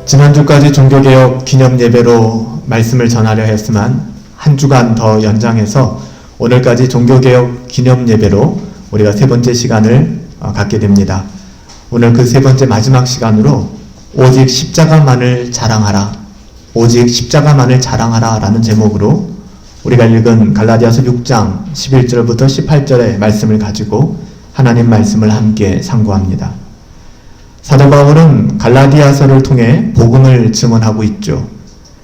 지난주까지 종교개혁 기념예배로 말씀을 전하려 했지만 한 주간 더 연장해서 오늘까지 종교개혁 기념예배로 우리가 세 번째 시간을 갖게 됩니다. 오늘 그 세 번째 마지막 시간으로 오직 십자가만을 자랑하라, 오직 십자가만을 자랑하라 라는 제목으로 우리가 읽은 갈라디아서 6장 11절부터 18절의 말씀을 가지고 하나님 말씀을 함께 상고합니다. 사도 바울은 갈라디아서를 통해 복음을 증언하고 있죠.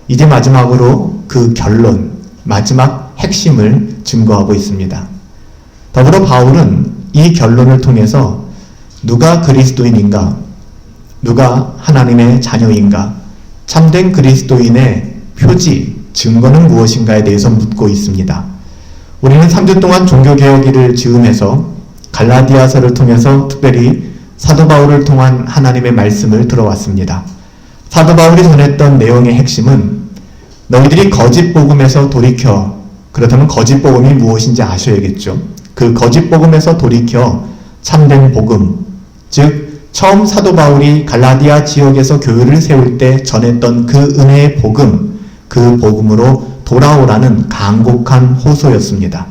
이제 마지막으로 그 결론, 마지막 핵심을 증거하고 있습니다. 더불어 바울은 이 결론을 통해서 누가 그리스도인인가, 누가 하나님의 자녀인가, 참된 그리스도인의 표지, 증거는 무엇인가에 대해서 묻고 있습니다. 우리는 3주 동안 종교개혁일을 즈음해서 갈라디아서를 통해서 특별히 사도 바울을 통한 하나님의 말씀을 들어왔습니다. 사도 바울이 전했던 내용의 핵심은 너희들이 거짓 복음에서 돌이켜, 그렇다면 거짓 복음이 무엇인지 아셔야겠죠. 그 거짓 복음에서 돌이켜 참된 복음, 즉 처음 사도 바울이 갈라디아 지역에서 교회를 세울 때 전했던 그 은혜의 복음, 그 복음으로 돌아오라는 간곡한 호소였습니다.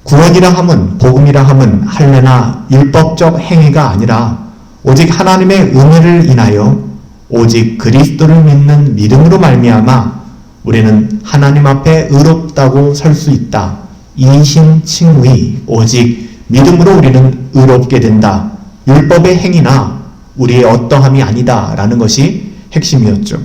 구원이라 함은, 복음이라 함은 할례나 율법적 행위가 아니라 오직 하나님의 은혜를 인하여 오직 그리스도를 믿는 믿음으로 말미암아 우리는 하나님 앞에 의롭다고 설 수 있다. 이신칭의, 오직 믿음으로 우리는 의롭게 된다. 율법의 행위나 우리의 어떠함이 아니다 라는 것이 핵심이었죠.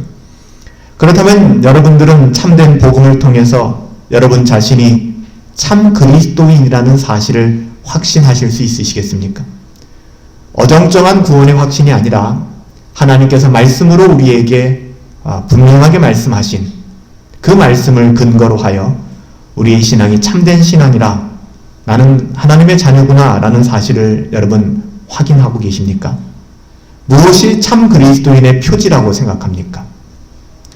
그렇다면 여러분들은 참된 복음을 통해서 여러분 자신이 참 그리스도인이라는 사실을 확신하실 수 있으시겠습니까? 어정쩡한 구원의 확신이 아니라 하나님께서 말씀으로 우리에게 분명하게 말씀하신 그 말씀을 근거로 하여 우리의 신앙이 참된 신앙이라, 나는 하나님의 자녀구나 라는 사실을 여러분 확인하고 계십니까? 무엇이 참 그리스도인의 표지라고 생각합니까?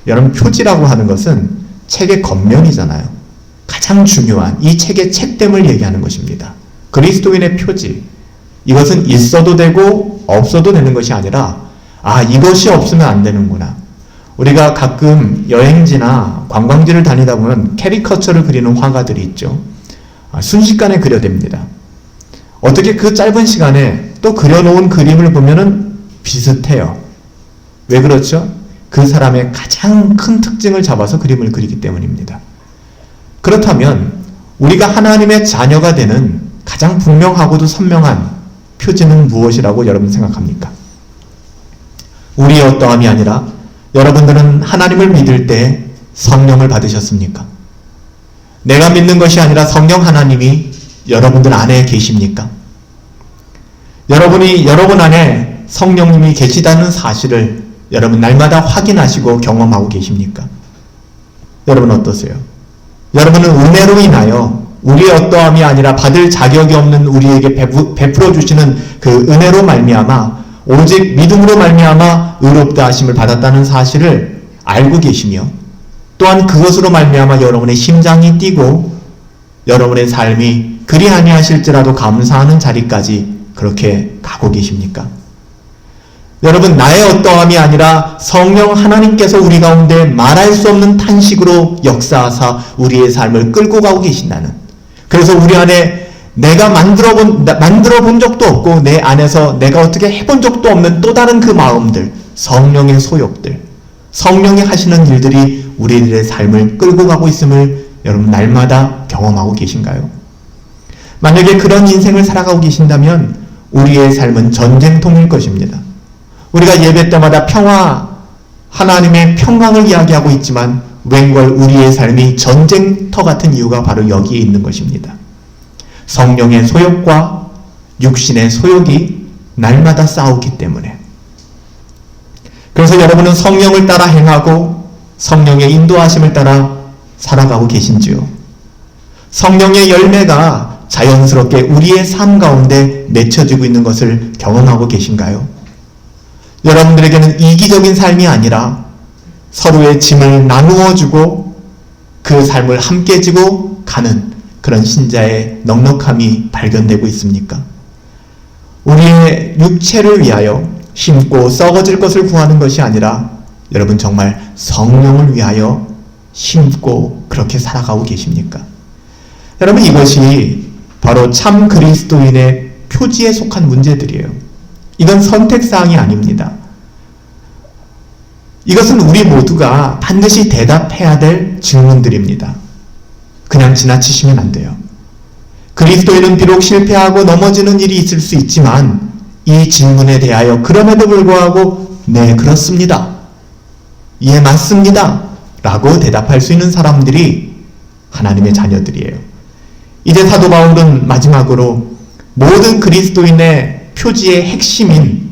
여러분, 표지라고 하는 것은 책의 겉면이잖아요. 가장 중요한 이 책의 책됨을 얘기하는 것입니다. 그리스도인의 표지, 이것은 있어도 되고 없어도 되는 것이 아니라 이것이 없으면 안 되는구나. 우리가 가끔 여행지나 관광지를 다니다 보면 캐리커처를 그리는 화가들이 있죠. 순식간에 그려댑니다. 어떻게 그 짧은 시간에 또 그려놓은 그림을 보면은 비슷해요. 왜 그렇죠? 그 사람의 가장 큰 특징을 잡아서 그림을 그리기 때문입니다. 그렇다면 우리가 하나님의 자녀가 되는 가장 분명하고도 선명한 표지는 무엇이라고 여러분 생각합니까? 우리의 어떠함이 아니라 여러분들은 하나님을 믿을 때 성령을 받으셨습니까? 내가 믿는 것이 아니라 성령 하나님이 여러분들 안에 계십니까? 여러분 안에 성령님이 계시다는 사실을 여러분 날마다 확인하시고 경험하고 계십니까? 여러분 어떠세요? 여러분은 은혜로 인하여 우리의 어떠함이 아니라 받을 자격이 없는 우리에게 베풀어 주시는 그 은혜로 말미암아 오직 믿음으로 말미암아 의롭다 하심을 받았다는 사실을 알고 계시며, 또한 그것으로 말미암아 여러분의 심장이 뛰고 여러분의 삶이 그리 아니하실지라도 감사하는 자리까지 그렇게 가고 계십니까? 여러분, 나의 어떠함이 아니라 성령 하나님께서 우리 가운데 말할 수 없는 탄식으로 역사하사 우리의 삶을 끌고 가고 계신다는, 그래서 우리 안에 내가 만들어 본 적도 없고 내 안에서 내가 어떻게 해본 적도 없는 또 다른 그 마음들, 성령의 소욕들, 성령이 하시는 일들이 우리들의 삶을 끌고 가고 있음을 여러분 날마다 경험하고 계신가요? 만약에 그런 인생을 살아가고 계신다면 우리의 삶은 전쟁통일 것입니다. 우리가 예배 때마다 평화, 하나님의 평강을 이야기하고 있지만 웬걸 우리의 삶이 전쟁터 같은 이유가 바로 여기에 있는 것입니다. 성령의 소욕과 육신의 소욕이 날마다 싸우기 때문에. 그래서 여러분은 성령을 따라 행하고 성령의 인도하심을 따라 살아가고 계신지요? 성령의 열매가 자연스럽게 우리의 삶 가운데 맺혀지고 있는 것을 경험하고 계신가요? 여러분들에게는 이기적인 삶이 아니라 서로의 짐을 나누어주고 그 삶을 함께 지고 가는 그런 신자의 넉넉함이 발견되고 있습니까? 우리의 육체를 위하여 심고 썩어질 것을 구하는 것이 아니라 여러분 정말 성령을 위하여 심고 그렇게 살아가고 계십니까? 여러분 이것이 바로 참 그리스도인의 표지에 속한 문제들이에요. 이건 선택사항이 아닙니다. 이것은 우리 모두가 반드시 대답해야 될 질문들입니다. 그냥 지나치시면 안 돼요. 그리스도인은 비록 실패하고 넘어지는 일이 있을 수 있지만 이 질문에 대하여 그럼에도 불구하고 네 그렇습니다. 예 맞습니다. 라고 대답할 수 있는 사람들이 하나님의 자녀들이에요. 이제 사도 바울은 마지막으로 모든 그리스도인의 표지의 핵심인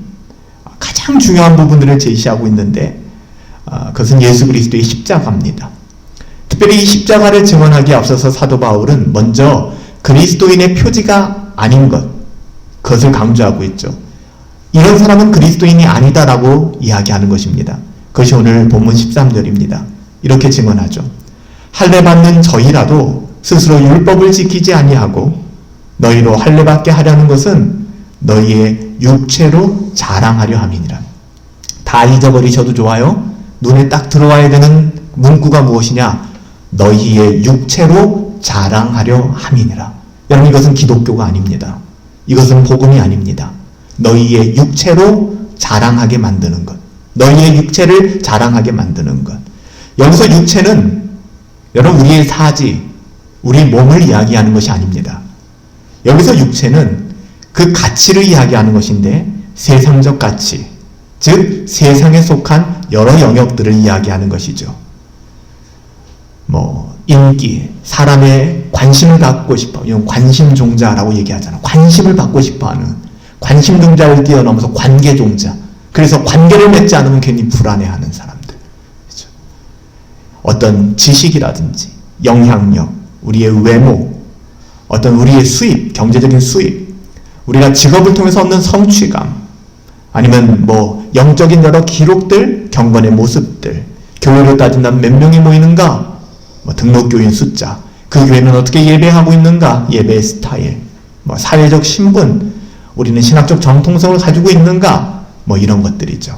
가장 중요한 부분들을 제시하고 있는데 그것은 예수 그리스도의 십자가입니다. 특별히 이 십자가를 증언하기에 앞서서 사도 바울은 먼저 그리스도인의 표지가 아닌 그것을 강조하고 있죠. 이런 사람은 그리스도인이 아니다라고 이야기하는 것입니다. 그것이 오늘 본문 13절입니다. 이렇게 증언하죠. 할례받는 저희라도 스스로 율법을 지키지 아니하고 너희로 할례받게 하려는 것은 너희의 육체로 자랑하려 함이니라. 다 잊어버리셔도 좋아요. 눈에 딱 들어와야 되는 문구가 무엇이냐? 너희의 육체로 자랑하려 함이니라. 여러분 이것은 기독교가 아닙니다. 이것은 복음이 아닙니다. 너희의 육체로 자랑하게 만드는 것. 너희의 육체를 자랑하게 만드는 것. 여기서 육체는 여러분 우리의 사지, 우리 몸을 이야기하는 것이 아닙니다. 여기서 육체는 그 가치를 이야기하는 것인데 세상적 가치, 즉 세상에 속한 여러 영역들을 이야기하는 것이죠. 인기, 사람의 관심을 갖고 싶어, 이건 관심종자라고 얘기하잖아. 관심을 받고 싶어하는 관심종자를 뛰어넘어서 관계종자. 그래서 관계를 맺지 않으면 괜히 불안해하는 사람들. 그렇죠? 어떤 지식이라든지 영향력, 우리의 외모, 어떤 우리의 수입, 경제적인 수입, 우리가 직업을 통해서 얻는 성취감, 아니면 영적인 여러 기록들, 경건의 모습들, 교회로 따진다면 몇 명이 모이는가, 등록교인 숫자, 그 교회는 어떻게 예배하고 있는가, 예배의 스타일, 사회적 신분, 우리는 신학적 정통성을 가지고 있는가, 이런 것들이죠.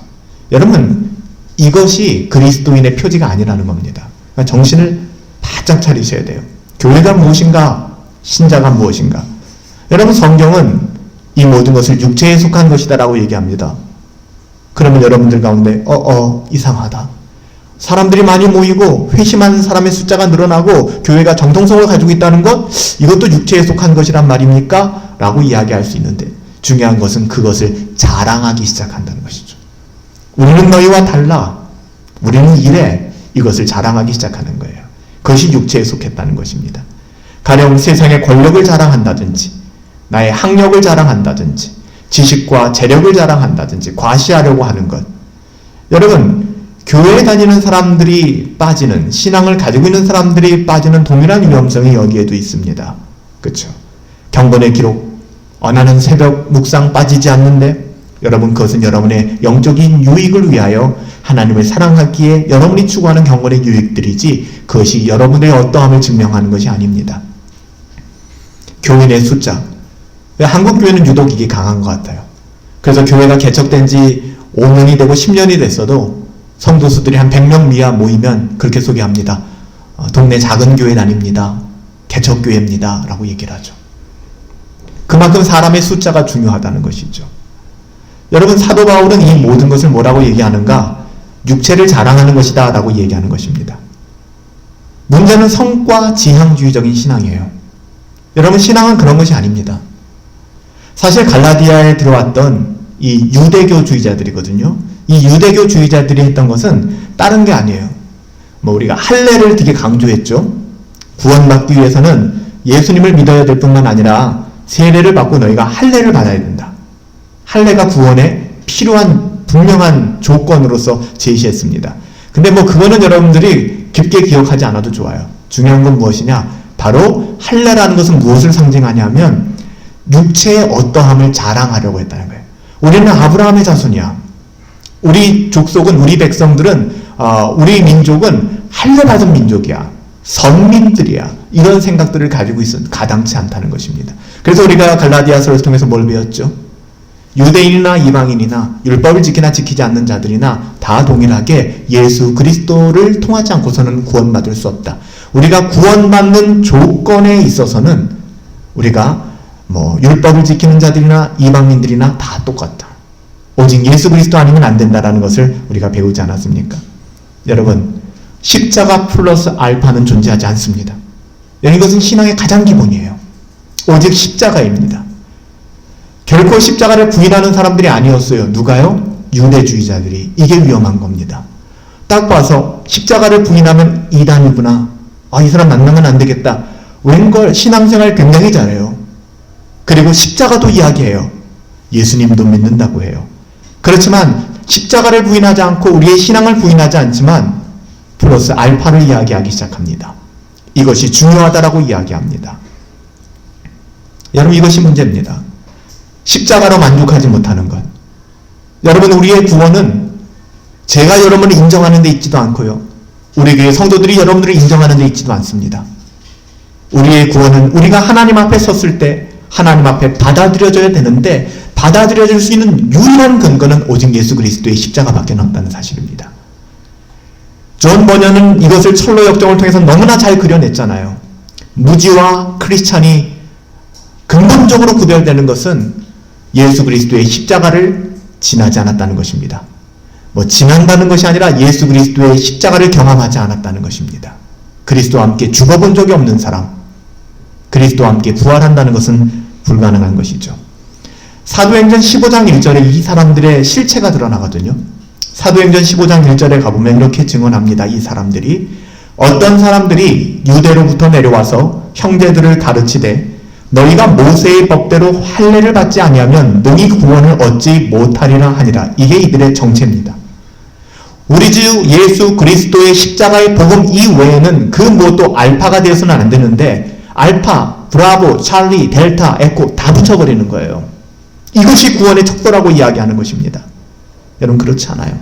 여러분 이것이 그리스도인의 표지가 아니라는 겁니다. 그러니까 정신을 바짝 차리셔야 돼요. 교회가 무엇인가, 신자가 무엇인가. 여러분 성경은 이 모든 것을 육체에 속한 것이다 라고 얘기합니다. 그러면 여러분들 가운데 이상하다. 사람들이 많이 모이고 회심하는 사람의 숫자가 늘어나고 교회가 정통성을 가지고 있다는 것, 이것도 육체에 속한 것이란 말입니까? 라고 이야기할 수 있는데 중요한 것은 그것을 자랑하기 시작한다는 것이죠. 우리는 너희와 달라. 우리는 이래. 이것을 자랑하기 시작하는 거예요. 그것이 육체에 속했다는 것입니다. 가령 세상의 권력을 자랑한다든지 나의 학력을 자랑한다든지 지식과 재력을 자랑한다든지 과시하려고 하는 것. 여러분 교회에 다니는 사람들이 빠지는, 신앙을 가지고 있는 사람들이 빠지는 동일한 위험성이 여기에도 있습니다. 그렇죠? 경건의 기록, 언하는 새벽 묵상 빠지지 않는데 여러분 그것은 여러분의 영적인 유익을 위하여 하나님을 사랑하기에 여러분이 추구하는 경건의 유익들이지 그것이 여러분의 어떠함을 증명하는 것이 아닙니다. 교인의 숫자, 한국 교회는 유독 이게 강한 것 같아요. 그래서 교회가 개척된 지 5년이 되고 10년이 됐어도 성도수들이 한 100명 미하 모이면 그렇게 소개합니다. 동네 작은 교회 다닙니다. 개척교회입니다. 라고 얘기를 하죠. 그만큼 사람의 숫자가 중요하다는 것이죠. 여러분 사도 바울은 이 모든 것을 뭐라고 얘기하는가? 육체를 자랑하는 것이다 라고 얘기하는 것입니다. 문제는 성과 지향주의적인 신앙이에요. 여러분 신앙은 그런 것이 아닙니다. 사실 갈라디아에 들어왔던 이 유대교주의자들이거든요. 이 유대교주의자들이 했던 것은 다른 게 아니에요. 우리가 할례를 되게 강조했죠. 구원받기 위해서는 예수님을 믿어야 될 뿐만 아니라 세례를 받고 너희가 할례를 받아야 된다. 할례가 구원에 필요한 분명한 조건으로서 제시했습니다. 근데 그거는 여러분들이 깊게 기억하지 않아도 좋아요. 중요한 건 무엇이냐? 바로 할례라는 것은 무엇을 상징하냐면 육체의 어떠함을 자랑하려고 했다는 거예요. 우리는 아브라함의 자손이야. 우리 족속은, 우리 백성들은, 우리 민족은 할례받은 민족이야. 선민들이야. 이런 생각들을 가지고 있어도 가당치 않다는 것입니다. 그래서 우리가 갈라디아서를 통해서 뭘 배웠죠? 유대인이나 이방인이나 율법을 지키나 지키지 않는 자들이나 다 동일하게 예수 그리스도를 통하지 않고서는 구원받을 수 없다. 우리가 구원받는 조건에 있어서는 우리가 율법을 지키는 자들이나 이방인들이나 다 똑같다. 오직 예수 그리스도 아니면 안 된다라는 것을 우리가 배우지 않았습니까? 여러분, 십자가 플러스 알파는 존재하지 않습니다. 이것은 신앙의 가장 기본이에요. 오직 십자가입니다. 결코 십자가를 부인하는 사람들이 아니었어요. 누가요? 유대주의자들이. 이게 위험한 겁니다. 딱 봐서 십자가를 부인하면 이단이구나. 이 사람 만나면 안 되겠다. 웬걸 신앙생활 굉장히 잘해요. 그리고 십자가도 이야기해요. 예수님도 믿는다고 해요. 그렇지만 십자가를 부인하지 않고 우리의 신앙을 부인하지 않지만 플러스 알파를 이야기하기 시작합니다. 이것이 중요하다라고 이야기합니다. 여러분, 이것이 문제입니다. 십자가로 만족하지 못하는 것. 여러분, 우리의 구원은 제가 여러분을 인정하는 데 있지도 않고요. 우리 교회 성도들이 여러분들을 인정하는 데 있지도 않습니다. 우리의 구원은 우리가 하나님 앞에 섰을 때 하나님 앞에 받아들여져야 되는데 받아들여질 수 있는 유일한 근거는 오직 예수 그리스도의 십자가밖에 없다는 사실입니다. 존 버녀는 이것을 철로 역정을 통해서 너무나 잘 그려냈잖아요. 무지와 크리스찬이 근본적으로 구별되는 것은 예수 그리스도의 십자가를 지나지 않았다는 것입니다. 지난다는 것이 아니라 예수 그리스도의 십자가를 경험하지 않았다는 것입니다. 그리스도와 함께 죽어본 적이 없는 사람, 그리스도와 함께 부활한다는 것은 불가능한 것이죠. 사도행전 15장 1절에 이 사람들의 실체가 드러나거든요. 사도행전 15장 1절에 가보면 이렇게 증언합니다. 이 사람들이 어떤 사람들이 유대로부터 내려와서 형제들을 가르치되 너희가 모세의 법대로 할례를 받지 아니하면 능히 구원을 얻지 못하리라 하니라. 이게 이들의 정체입니다. 우리 주 예수 그리스도의 십자가의 복음 이외에는 그 무엇도 알파가 되어서는 안 되는데 알파, 브라보, 찰리, 델타, 에코 다 붙여버리는 거예요. 이것이 구원의 척도라고 이야기하는 것입니다. 여러분, 그렇지 않아요.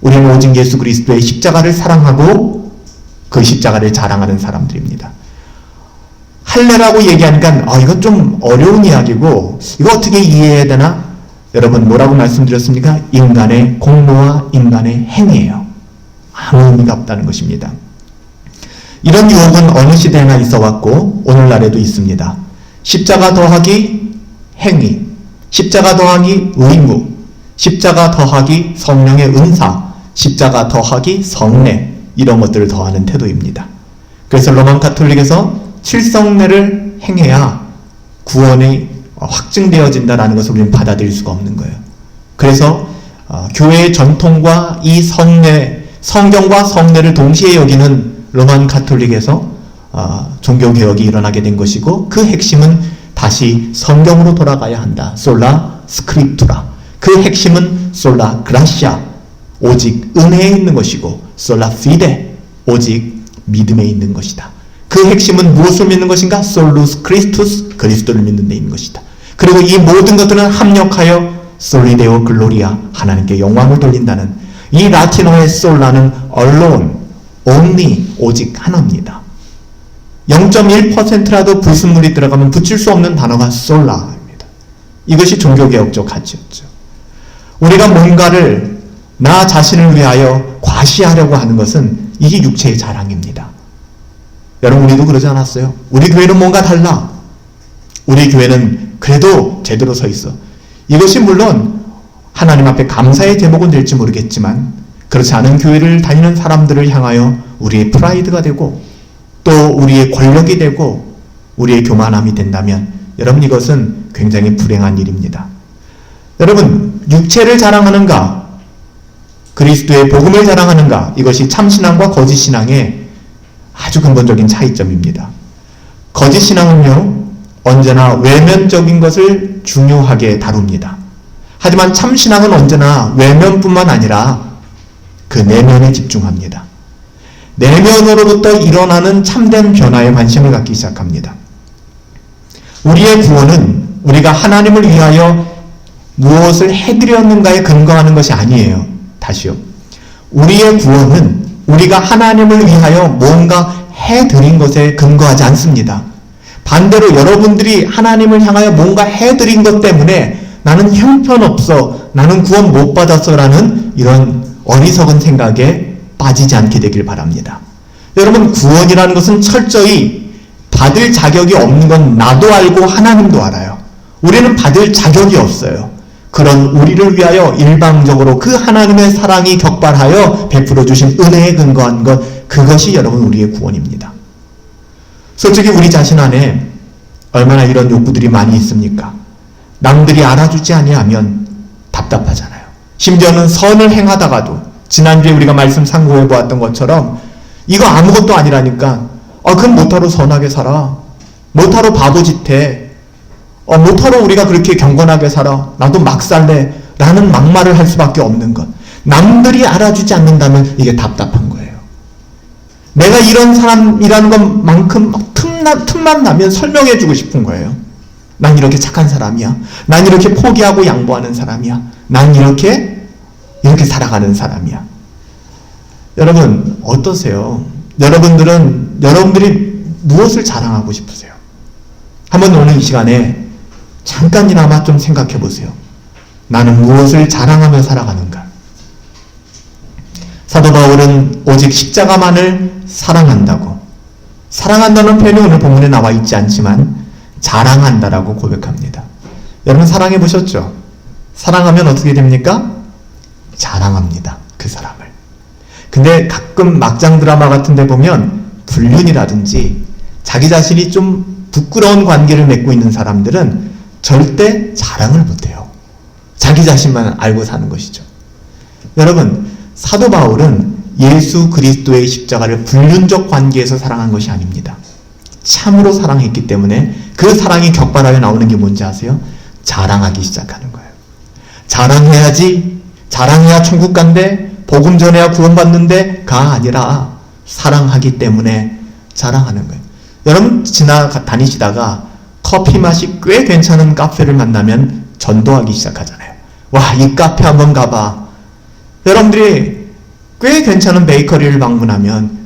우리는 오직 예수 그리스도의 십자가를 사랑하고 그 십자가를 자랑하는 사람들입니다. 할례라고 얘기하니까 이건 좀 어려운 이야기고 이거 어떻게 이해해야 되나? 여러분, 뭐라고 말씀드렸습니까? 인간의 공로와 인간의 행위예요. 아무 의미가 없다는 것입니다. 이런 유혹은 어느 시대나 있어 왔고 오늘날에도 있습니다. 십자가 더하기 행위, 십자가 더하기 의무, 십자가 더하기 성령의 은사, 십자가 더하기 성례, 이런 것들을 더하는 태도입니다. 그래서 로만 가톨릭에서 칠성례를 행해야 구원이 확증되어진다는 것을 우리는 받아들일 수가 없는 거예요. 그래서 교회의 전통과 이 성경과 성례를 동시에 여기는 로만 가톨릭에서 종교개혁이 일어나게 된 것이고 그 핵심은 다시 성경으로 돌아가야 한다. 솔라 스크립투라. 그 핵심은 솔라 그라시아, 오직 은혜에 있는 것이고 솔라 피데, 오직 믿음에 있는 것이다. 그 핵심은 무엇을 믿는 것인가? 솔루스 크리스투스, 그리스도를 믿는 데 있는 것이다. 그리고 이 모든 것들은 합력하여 솔리데오 글로리아, 하나님께 영광을 돌린다는 이 라틴어의 솔라는 alone, only, 오직 하나입니다. 0.1%라도 불순물이 들어가면 붙일 수 없는 단어가 솔라입니다. 이것이 종교개혁적 가치였죠. 우리가 뭔가를 나 자신을 위하여 과시하려고 하는 것은 이게 육체의 자랑입니다. 여러분, 우리도 그러지 않았어요? 우리 교회는 뭔가 달라. 우리 교회는 그래도 제대로 서 있어. 이것이 물론 하나님 앞에 감사의 제목은 될지 모르겠지만 그렇지 않은 교회를 다니는 사람들을 향하여 우리의 프라이드가 되고 또 우리의 권력이 되고 우리의 교만함이 된다면 여러분, 이것은 굉장히 불행한 일입니다. 여러분, 육체를 자랑하는가 그리스도의 복음을 자랑하는가, 이것이 참신앙과 거짓신앙의 아주 근본적인 차이점입니다. 거짓신앙은요, 언제나 외면적인 것을 중요하게 다룹니다. 하지만 참신앙은 언제나 외면뿐만 아니라 그 내면에 집중합니다. 내면으로부터 일어나는 참된 변화에 관심을 갖기 시작합니다. 우리의 구원은 우리가 하나님을 위하여 무엇을 해드렸는가에 근거하는 것이 아니에요. 다시요. 우리의 구원은 우리가 하나님을 위하여 뭔가 해드린 것에 근거하지 않습니다. 반대로 여러분들이 하나님을 향하여 뭔가 해드린 것 때문에 나는 형편없어, 나는 구원 못 받았어라는 이런 어리석은 생각에 빠지지 않게 되길 바랍니다. 여러분, 구원이라는 것은 철저히 받을 자격이 없는 건 나도 알고 하나님도 알아요. 우리는 받을 자격이 없어요. 그런 우리를 위하여 일방적으로 그 하나님의 사랑이 격발하여 베풀어 주신 은혜에 근거한 것, 그것이 여러분 우리의 구원입니다. 솔직히 우리 자신 안에 얼마나 이런 욕구들이 많이 있습니까? 남들이 알아주지 아니하면 답답하잖아요. 심지어는 선을 행하다가도 지난주에 우리가 말씀 상고해 보았던 것처럼 이거 아무것도 아니라니까 그럼 못하러 선하게 살아, 못하러 바보짓해, 못하러 우리가 그렇게 경건하게 살아, 나도 막 살래 라는 막말을 할 수밖에 없는 것. 남들이 알아주지 않는다면 이게 답답한 거예요. 내가 이런 사람이라는 것만큼 틈만 나면 설명해 주고 싶은 거예요. 난 이렇게 착한 사람이야, 난 이렇게 포기하고 양보하는 사람이야, 난 이렇게 살아가는 사람이야. 여러분 어떠세요? 여러분들이 무엇을 자랑하고 싶으세요? 한번 오늘 이 시간에 잠깐이나마 좀 생각해 보세요. 나는 무엇을 자랑하며 살아가는가? 사도 바울은 오직 십자가만을 사랑한다고, 사랑한다는 표현이 오늘 본문에 나와 있지 않지만 자랑한다라고 고백합니다. 여러분 사랑해 보셨죠? 사랑하면 어떻게 됩니까? 자랑합니다, 그 사람을. 근데 가끔 막장 드라마 같은 데 보면 불륜이라든지 자기 자신이 좀 부끄러운 관계를 맺고 있는 사람들은 절대 자랑을 못해요. 자기 자신만 알고 사는 것이죠. 여러분, 사도 바울은 예수 그리스도의 십자가를 불륜적 관계에서 사랑한 것이 아닙니다. 참으로 사랑했기 때문에 그 사랑이 격발하여 나오는 게 뭔지 아세요? 자랑하기 시작하는 거예요. 자랑해야지, 자랑해야 천국 간대, 복음 전해야 구원받는데가 아니라 사랑하기 때문에 자랑하는 거예요. 여러분 다니시다가 커피 맛이 꽤 괜찮은 카페를 만나면 전도하기 시작하잖아요. 와, 이 카페 한번 가봐. 여러분들이 꽤 괜찮은 베이커리를 방문하면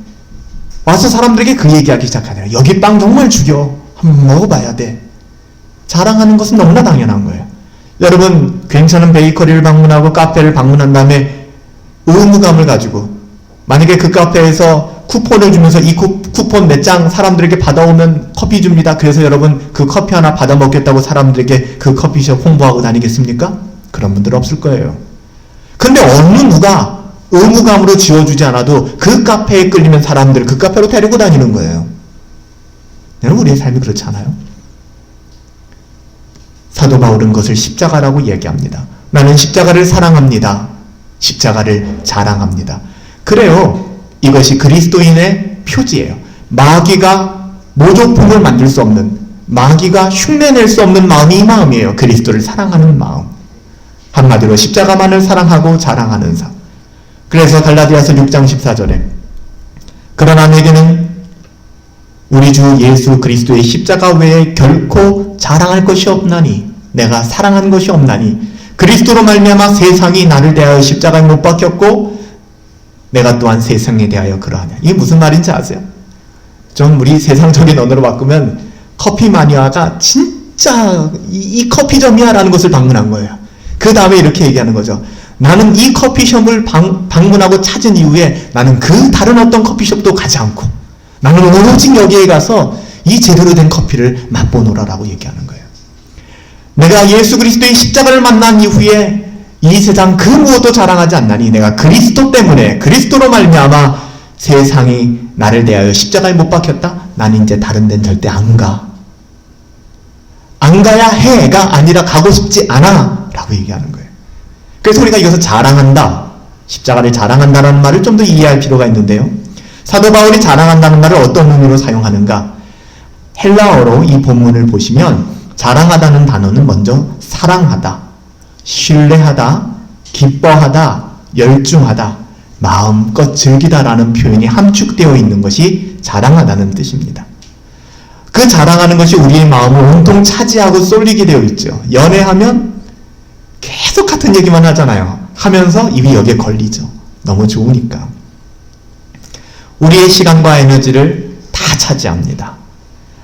와서 사람들에게 그 얘기하기 시작하잖아요. 여기 빵 정말 죽여, 한번 먹어봐야 돼. 자랑하는 것은 너무나 당연한 거예요. 여러분 괜찮은 베이커리를 방문하고 카페를 방문한 다음에 의무감을 가지고 만약에 그 카페에서 쿠폰을 주면서 이 쿠폰 몇 장 사람들에게 받아오면 커피 줍니다. 그래서 여러분 그 커피 하나 받아 먹겠다고 사람들에게 그 커피숍 홍보하고 다니겠습니까? 그런 분들 없을 거예요. 근데 어느 누가 의무감으로 지어주지 않아도 그 카페에 끌리면 사람들을 그 카페로 데리고 다니는 거예요. 여러분 우리의 삶이 그렇지 않아요? 사도 바울은 그것을 십자가라고 얘기합니다. 나는 십자가를 사랑합니다. 십자가를 자랑합니다. 그래요. 이것이 그리스도인의 표지예요. 마귀가 모조품을 만들 수 없는, 마귀가 흉내낼 수 없는 마음이 이 마음이에요. 그리스도를 사랑하는 마음. 한마디로 십자가만을 사랑하고 자랑하는 삶. 그래서 갈라디아서 6장 14절에 그러나 내게는 우리 주 예수 그리스도의 십자가 외에 결코 자랑할 것이 없나니, 내가 사랑한 것이 없나니 그리스도로 말미암아 세상이 나를 대하여 십자가에 못 박혔고 내가 또한 세상에 대하여 그러하냐. 이게 무슨 말인지 아세요? 좀 우리 세상적인 언어로 바꾸면 커피 마니아가 진짜 이 커피점이야 라는 것을 방문한 거예요. 그 다음에 이렇게 얘기하는 거죠. 나는 이 커피숍을 방문하고 찾은 이후에 나는 그 다른 어떤 커피숍도 가지 않고 나는 오로지 여기에 가서 이 제대로 된 커피를 맛보노라라고 얘기하는 거예요. 내가 예수 그리스도의 십자가를 만난 이후에 이 세상 그 무엇도 자랑하지 않나니 내가 그리스도 때문에, 그리스도로 말미암아 세상이 나를 대하여 십자가에 못 박혔다. 나는 이제 다른 데는 절대 안 가. 안 가야 해가 아니라 가고 싶지 않아 라고 얘기하는 거예요. 그래서 우리가 이것을 자랑한다, 십자가를 자랑한다라는 말을 좀 더 이해할 필요가 있는데요. 사도 바울이 자랑한다는 말을 어떤 의미로 사용하는가? 헬라어로 이 본문을 보시면 자랑하다는 단어는 먼저 사랑하다, 신뢰하다, 기뻐하다, 열중하다, 마음껏 즐기다라는 표현이 함축되어 있는 것이 자랑하다는 뜻입니다. 그 자랑하는 것이 우리의 마음을 온통 차지하고 쏠리게 되어 있죠. 연애하면 계속 같은 얘기만 하잖아요. 하면서 입이 여기에 걸리죠. 너무 좋으니까. 우리의 시간과 에너지를 다 차지합니다.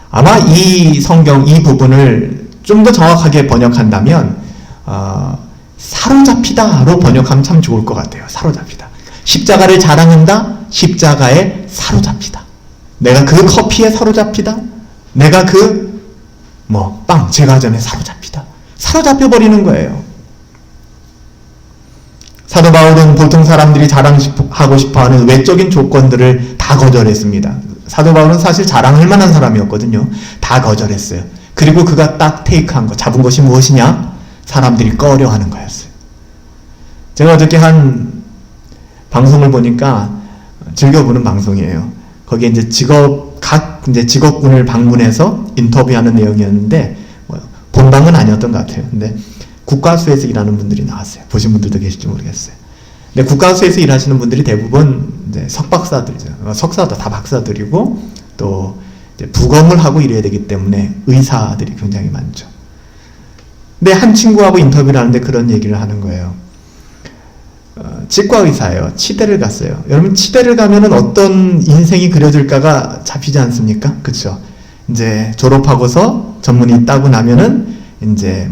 아마 이 성경 이 부분을 좀 더 정확하게 번역한다면 사로잡히다로 번역하면 참 좋을 것 같아요. 사로잡히다. 십자가를 자랑한다. 십자가에 사로잡히다. 내가 그 커피에 사로잡히다. 내가 제과점에 사로잡히다. 사로잡혀버리는 거예요. 사도 바울은 보통 사람들이 자랑하고 싶어하는 외적인 조건들을 다 거절했습니다. 사도 바울은 사실 자랑할 만한 사람이었거든요. 다 거절했어요. 그리고 그가 딱 테이크한 거, 잡은 것이 무엇이냐? 사람들이 꺼려하는 거였어요. 제가 어저께 한 방송을 보니까 즐겨보는 방송이에요. 거기에 이제 직업군을 방문해서 인터뷰하는 내용이었는데, 본방은 아니었던 것 같아요. 근데 국가수에서 일하는 분들이 나왔어요. 보신 분들도 계실지 모르겠어요. 근데 국가수에서 일하시는 분들이 대부분 이제 석박사들이죠. 석사도 다 박사들이고, 또 이제 부검을 하고 일해야 되기 때문에 의사들이 굉장히 많죠. 근데 한 친구하고 인터뷰를 하는데 그런 얘기를 하는 거예요. 치과 의사예요. 치대를 갔어요. 여러분, 치대를 가면은 어떤 인생이 그려질까가 잡히지 않습니까? 그쵸? 이제 졸업하고서 전문의 따고 나면은 이제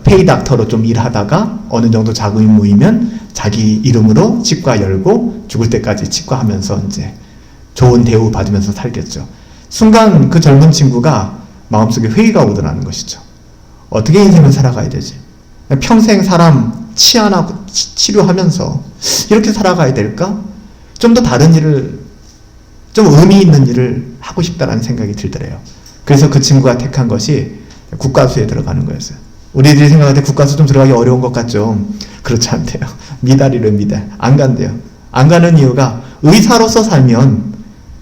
페이 닥터로 좀 일하다가 어느 정도 자금이 모이면 자기 이름으로 치과 열고 죽을 때까지 치과 하면서 이제 좋은 대우 받으면서 살겠죠. 순간 그 젊은 친구가 마음속에 회의가 오더라는 것이죠. 어떻게 인생을 살아가야 되지? 평생 사람 치안하고 치료하면서 이렇게 살아가야 될까? 좀 더 다른 일을, 좀 의미 있는 일을 하고 싶다라는 생각이 들더래요. 그래서 그 친구가 택한 것이 국가수에 들어가는 거였어요. 우리들이 생각할 때 국가수 좀 들어가기 어려운 것 같죠? 그렇지 않대요. 미달이래, 미달. 안 간대요. 안 가는 이유가 의사로서 살면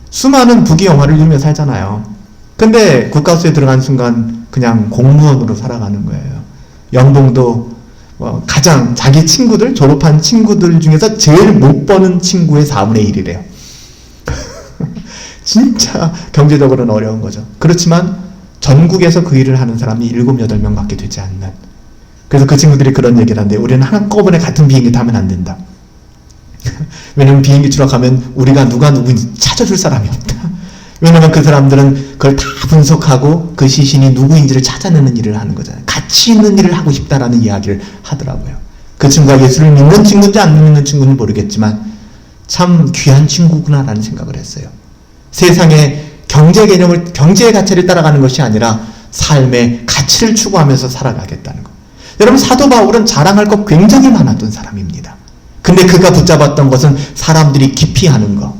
수많은 부귀 영화를 누리며 살잖아요. 근데 국가수에 들어간 순간 그냥 공무원으로 살아가는 거예요. 연봉도 가장 자기 친구들, 졸업한 친구들 중에서 제일 못 버는 친구의 4분의 1이래요. 진짜 경제적으로는 어려운 거죠. 그렇지만 전국에서 그 일을 하는 사람이 7, 8명 밖에 되지 않는. 그래서 그 친구들이 그런 얘기를 하는데, 우리는 한꺼번에 같은 비행기 타면 안 된다. 왜냐면 비행기 추락하면 우리가 누구인지 찾아줄 사람이 없다. 왜냐면 그 사람들은 그걸 다 분석하고 그 시신이 누구인지를 찾아내는 일을 하는 거잖아요. 가치 있는 일을 하고 싶다라는 이야기를 하더라고요. 그 친구가 예수를 믿는 친구인지 안 믿는 친구인지 모르겠지만 참 귀한 친구구나라는 생각을 했어요. 세상의 경제 개념을, 경제의 가치를 따라가는 것이 아니라 삶의 가치를 추구하면서 살아가겠다는 것. 여러분, 사도 바울은 자랑할 것 굉장히 많았던 사람입니다. 근데 그가 붙잡았던 것은 사람들이 기피하는 것.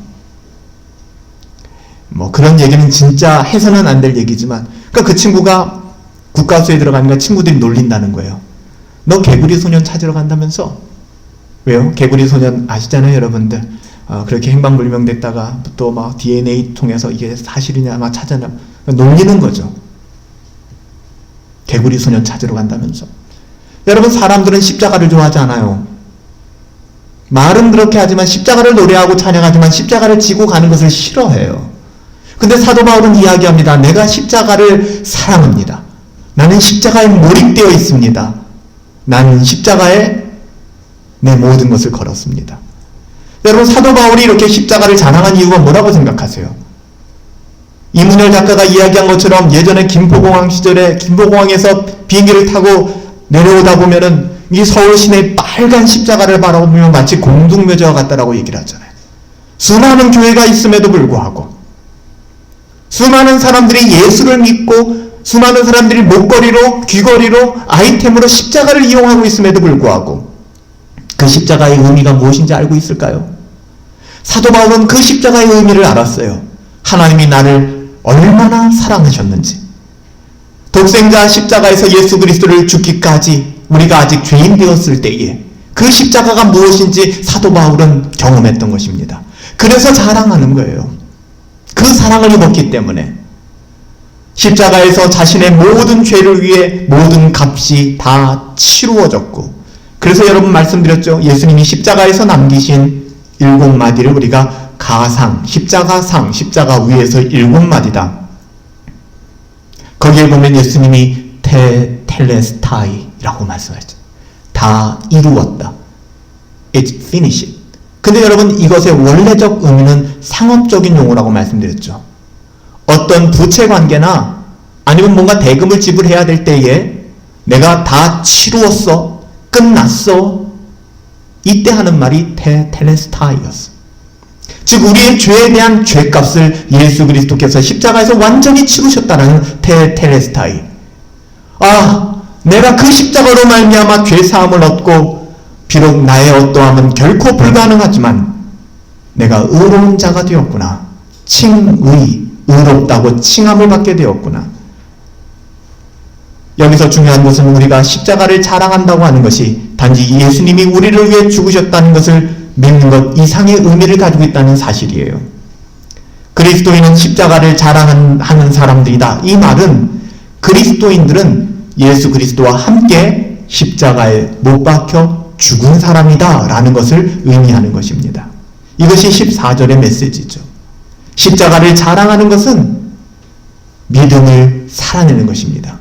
그런 얘기는 진짜 해서는 안 될 얘기지만, 그러니까 그 친구가 국가수에 들어가니까 친구들이 놀린다는 거예요. 너 개구리 소년 찾으러 간다면서? 왜요? 개구리 소년 아시잖아요, 여러분들. 그렇게 행방불명됐다가 또 막 DNA 통해서 이게 사실이냐 막 찾아내, 놀리는 거죠. 개구리 소년 찾으러 간다면서. 여러분, 사람들은 십자가를 좋아하지 않아요. 말은 그렇게 하지만, 십자가를 노래하고 찬양하지만 십자가를 지고 가는 것을 싫어해요. 근데 사도 바울은 이야기합니다. 내가 십자가를 사랑합니다. 나는 십자가에 몰입되어 있습니다. 나는 십자가에 내 모든 것을 걸었습니다. 여러분, 사도 바울이 이렇게 십자가를 자랑한 이유가 뭐라고 생각하세요? 이문열 작가가 이야기한 것처럼 예전에 김포공항 시절에 김포공항에서 비행기를 타고 내려오다 보면은 이 서울 시내 빨간 십자가를 바라보면 마치 공동묘지와 같다라고 얘기를 하잖아요. 수많은 교회가 있음에도 불구하고, 수많은 사람들이 예수를 믿고, 수많은 사람들이 목걸이로, 귀걸이로, 아이템으로 십자가를 이용하고 있음에도 불구하고 그 십자가의 의미가 무엇인지 알고 있을까요? 사도 바울은 그 십자가의 의미를 알았어요. 하나님이 나를 얼마나 사랑하셨는지. 독생자 십자가에서 예수 그리스도를 죽기까지 우리가 아직 죄인 되었을 때에 그 십자가가 무엇인지 사도 바울은 경험했던 것입니다. 그래서 자랑하는 거예요. 그 사랑을 입었기 때문에. 십자가에서 자신의 모든 죄를 위해 모든 값이 다 치루어졌고, 그래서 여러분 말씀드렸죠. 예수님이 십자가에서 남기신 7마디를 우리가 가상, 십자가상, 십자가 위에서 7마디다. 거기에 보면 예수님이 텔레스타이라고 말씀하셨죠. 다 이루었다. It's finished. 근데 여러분, 이것의 원래적 의미는 상업적인 용어라고 말씀드렸죠. 어떤 부채 관계나 아니면 뭔가 대금을 지불해야 될 때에 내가 다 치루었어. 끝났어. 이때 하는 말이 테텔레스타이였어. 즉 우리의 죄에 대한 죄값을 예수 그리스도께서 십자가에서 완전히 치르셨다는 테텔레스타이. 내가 그 십자가로 말미암아 죄 사함을 얻고 비록 나의 어떠함은 결코 불가능하지만 내가 의로운 자가 되었구나. 의롭다고 칭함을 받게 되었구나. 여기서 중요한 것은 우리가 십자가를 자랑한다고 하는 것이 단지 예수님이 우리를 위해 죽으셨다는 것을 믿는 것 이상의 의미를 가지고 있다는 사실이에요. 그리스도인은 십자가를 자랑하는 사람들이다. 이 말은 그리스도인들은 예수 그리스도와 함께 십자가에 못 박혀 죽은 사람이다 라는 것을 의미하는 것입니다. 이것이 14절의 메시지죠. 십자가를 자랑하는 것은 믿음을 살아내는 것입니다.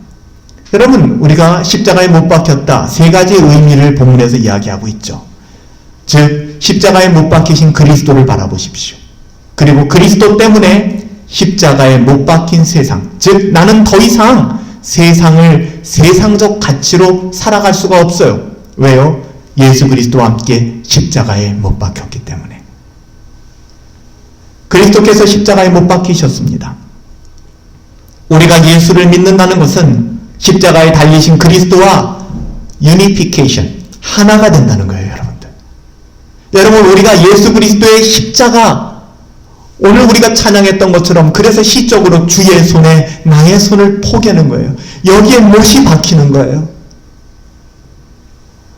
여러분, 우리가 십자가에 못 박혔다. 세 가지 의미를 본문에서 이야기하고 있죠. 즉 십자가에 못 박히신 그리스도를 바라보십시오. 그리고 그리스도 때문에 십자가에 못 박힌 세상, 즉 나는 더 이상 세상을 세상적 가치로 살아갈 수가 없어요. 왜요? 예수 그리스도와 함께 십자가에 못 박혔기 때문에. 그리스도께서 십자가에 못 박히셨습니다. 우리가 예수를 믿는다는 것은 십자가에 달리신 그리스도와 유니피케이션, 하나가 된다는 거예요, 여러분들. 여러분, 우리가 예수 그리스도의 십자가, 오늘 우리가 찬양했던 것처럼 그래서 시적으로 주의 손에 나의 손을 포개는 거예요. 여기에 못이 박히는 거예요.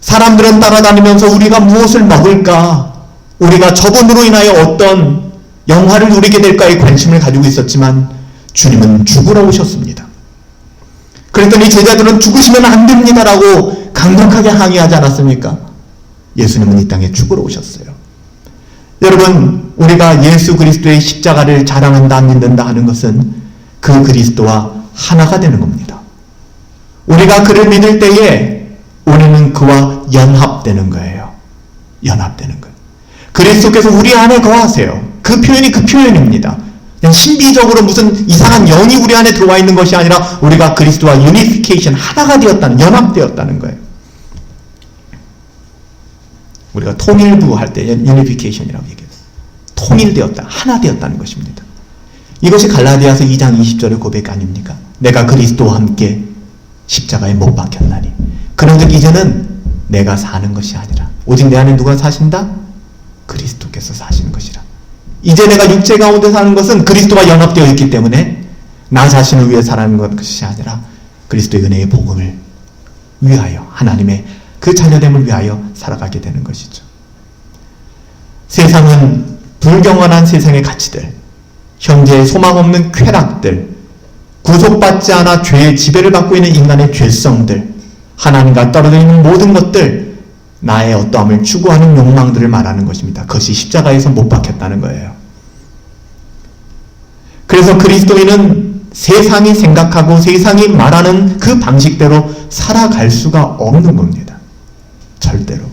사람들은 따라다니면서 우리가 무엇을 먹을까, 우리가 저분으로 인하여 어떤 영화를 누리게 될까에 관심을 가지고 있었지만 주님은 죽으러 오셨습니다. 그랬더니 제자들은 죽으시면 안 됩니다라고 강력하게 항의하지 않았습니까? 예수님은 이 땅에 죽으러 오셨어요. 여러분, 우리가 예수 그리스도의 십자가를 자랑한다, 믿는다 하는 것은 그 그리스도와 하나가 되는 겁니다. 우리가 그를 믿을 때에 우리는 그와 연합되는 거예요. 연합되는 거예요. 그리스도께서 우리 안에 거하세요. 그 표현이 그 표현입니다. 그냥 신비적으로 무슨 이상한 영이 우리 안에 들어와 있는 것이 아니라 우리가 그리스도와 유니피케이션, 하나가 되었다는, 연합되었다는 거예요. 우리가 통일부 할 때 유니피케이션이라고 얘기해요. 통일되었다, 하나 되었다는 것입니다. 이것이 갈라디아서 2장 20절의 고백 아닙니까? 내가 그리스도와 함께 십자가에 못 박혔나니 그런즉 이제는 내가 사는 것이 아니라 오직 내 안에 누가 사신다? 그리스도께서 사시는 것이라. 이제 내가 육체 가운데 사는 것은 그리스도와 연합되어 있기 때문에 나 자신을 위해 살아가는 것이 아니라 그리스도의 은혜의 복음을 위하여, 하나님의 그 자녀됨을 위하여 살아가게 되는 것이죠. 세상은 불경건한 세상의 가치들, 현재의 소망 없는 쾌락들, 구속받지 않아 죄의 지배를 받고 있는 인간의 죄성들, 하나님과 떨어져 있는 모든 것들, 나의 어떠함을 추구하는 욕망들을 말하는 것입니다. 그것이 십자가에서 못 박혔다는 거예요. 그래서 그리스도인은 세상이 생각하고 세상이 말하는 그 방식대로 살아갈 수가 없는 겁니다. 절대로.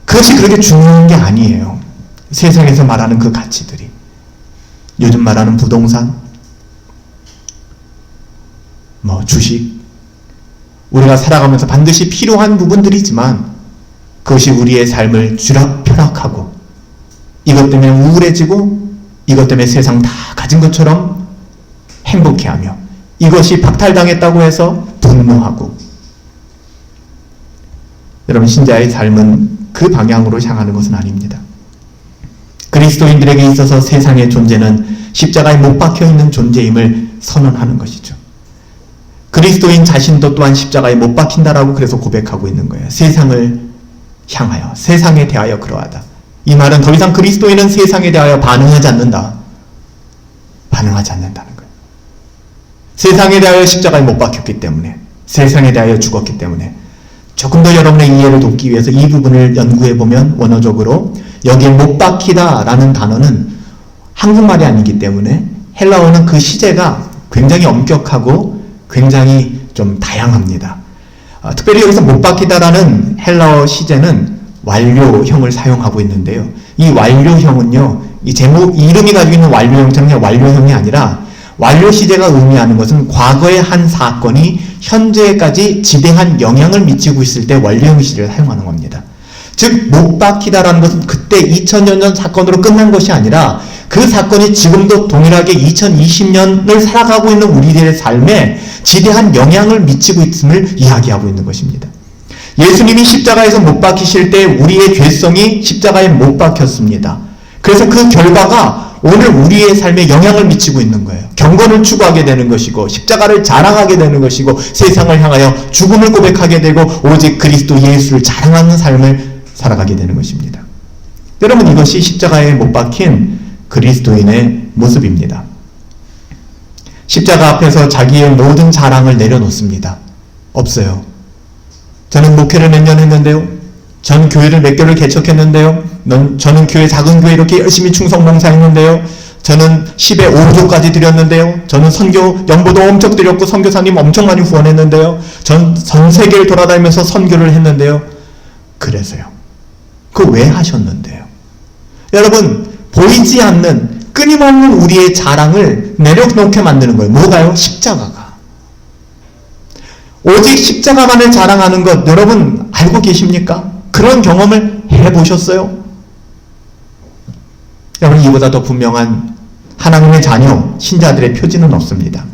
그것이 그렇게 중요한 게 아니에요. 세상에서 말하는 그 가치들이. 요즘 말하는 부동산, 주식, 우리가 살아가면서 반드시 필요한 부분들이지만 그것이 우리의 삶을 쥐락펴락하고 이것 때문에 우울해지고 이것 때문에 세상 다 가진 것처럼 행복해하며 이것이 박탈당했다고 해서 분노하고. 여러분, 신자의 삶은 그 방향으로 향하는 것은 아닙니다. 그리스도인들에게 있어서 세상의 존재는 십자가에 못 박혀있는 존재임을 선언하는 것이죠. 그리스도인 자신도 또한 십자가에 못 박힌다라고 그래서 고백하고 있는 거예요. 세상을 향하여, 세상에 대하여 그러하다. 이 말은 더 이상 그리스도인은 세상에 대하여 반응하지 않는다. 반응하지 않는다는 거예요. 세상에 대하여 십자가에 못 박혔기 때문에, 세상에 대하여 죽었기 때문에. 조금 더 여러분의 이해를 돕기 위해서 이 부분을 연구해보면 원어적으로 여기에 못 박히다 라는 단어는 한국말이 아니기 때문에 헬라어는 그 시제가 굉장히 엄격하고 굉장히 좀 다양합니다. 특별히 여기서 못 박히다라는 헬라어 시제는 완료형을 사용하고 있는데요. 이 완료형은요, 이 제목, 이름이 가지고 있는 완료형처럼 완료형이 아니라 완료 시제가 의미하는 것은 과거의 한 사건이 현재까지 지대한 영향을 미치고 있을 때 완료형 시제를 사용하는 겁니다. 즉 못 박히다라는 것은 그때 2000년 전 사건으로 끝난 것이 아니라 그 사건이 지금도 동일하게 2020년을 살아가고 있는 우리들의 삶에 지대한 영향을 미치고 있음을 이야기하고 있는 것입니다. 예수님이 십자가에서 못 박히실 때 우리의 죄성이 십자가에 못 박혔습니다. 그래서 그 결과가 오늘 우리의 삶에 영향을 미치고 있는 거예요. 경건을 추구하게 되는 것이고 십자가를 자랑하게 되는 것이고 세상을 향하여 죽음을 고백하게 되고 오직 그리스도 예수를 자랑하는 삶을 살아가게 되는 것입니다. 여러분, 이것이 십자가에 못 박힌 그리스도인의 모습입니다. 십자가 앞에서 자기의 모든 자랑을 내려놓습니다. 없어요. 저는 목회를 몇 년 했는데요. 전 교회를 몇 개를 개척했는데요. 저는 작은 교회 이렇게 열심히 충성 봉사했는데요. 저는 10에 5조까지 드렸는데요. 저는 선교 연보도 엄청 드렸고 선교사님 엄청 많이 후원했는데요. 전 세계를 돌아다니면서 선교를 했는데요. 그래서요. 그거 왜 하셨는데요? 여러분, 보이지 않는 끊임없는 우리의 자랑을 내려놓게 만드는 거예요. 뭐가요? 십자가가. 오직 십자가만을 자랑하는 것 여러분 알고 계십니까? 그런 경험을 해보셨어요? 여러분, 이보다 더 분명한 하나님의 자녀, 신자들의 표지는 없습니다.